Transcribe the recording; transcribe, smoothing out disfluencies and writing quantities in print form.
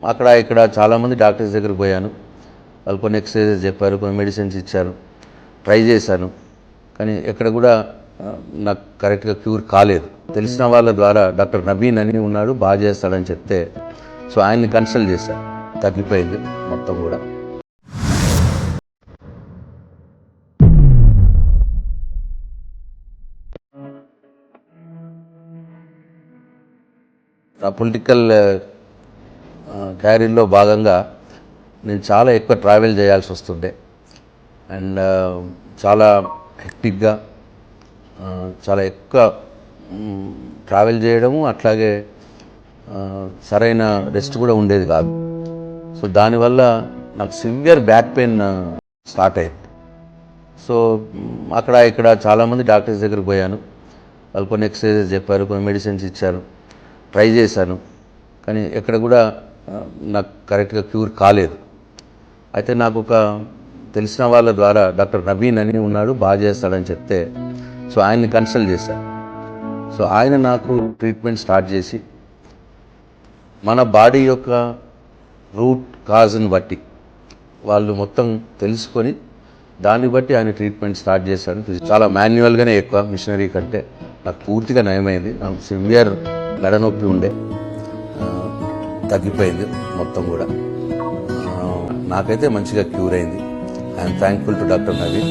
అక్కడ ఇక్కడ చాలామంది డాక్టర్స్ దగ్గరికి పోయాను. వాళ్ళు కొన్ని ఎక్సర్సైజెస్ చెప్పారు, కొన్ని మెడిసిన్స్ ఇచ్చారు, ట్రై చేశాను. కానీ ఎక్కడ కూడా నాకు కరెక్ట్గా క్యూర్ కాలేదు. తెలిసిన వాళ్ళ ద్వారా డాక్టర్ నబీన్ అని ఉన్నాడు, బాగా చేస్తాడని చెప్తే సో ఆయన్ని కన్సల్ట్ చేశాను. తగ్గిపోయింది మొత్తం కూడా. నా పొలిటికల్ క్యారీర్లో భాగంగా నేను చాలా ఎక్కువ ట్రావెల్ చేయాల్సి వస్తుండే అండ్ చాలా హెక్టిక్గా చాలా ఎక్కువ ట్రావెల్ చేయడము, అట్లాగే సరైన రెస్ట్ కూడా ఉండేది కాదు. సో దానివల్ల నాకు సివియర్ బ్యాక్ పెయిన్ స్టార్ట్ అయింది. సో అక్కడ ఇక్కడ చాలామంది డాక్టర్స్ దగ్గరికి పోయాను. వాళ్ళు కొన్ని ఎక్సర్సైజెస్ చెప్పారు, కొన్ని మెడిసిన్స్ ఇచ్చారు, ట్రై చేశాను. కానీ ఎక్కడ కూడా నాకు కరెక్ట్గా క్యూర్ కాలేదు. అయితే నాకు ఒక తెలిసిన వాళ్ళ ద్వారా డాక్టర్ నబీన్ అని ఉన్నాడు, బాగా చేస్తాడని చెప్తే సో ఆయన్ని కన్సల్ట్ చేశాను. సో ఆయన నాకు ట్రీట్మెంట్ స్టార్ట్ చేసి మన బాడీ యొక్క రూట్ కాజ్ని బట్టి వాళ్ళు మొత్తం తెలుసుకొని దాన్ని బట్టి ఆయన ట్రీట్మెంట్ స్టార్ట్ చేశాడు. చాలా మాన్యువల్గానే ఎక్కువ, మిషనరీ కంటే నాకు పూర్తిగా నయమైంది. నాకు సివియర్ మెడనొప్పి ఉండే, తగ్గిపోయింది మొత్తం కూడా. నాకైతే మంచిగా క్యూర్ అయింది. I'm thankful to doctor Naveen.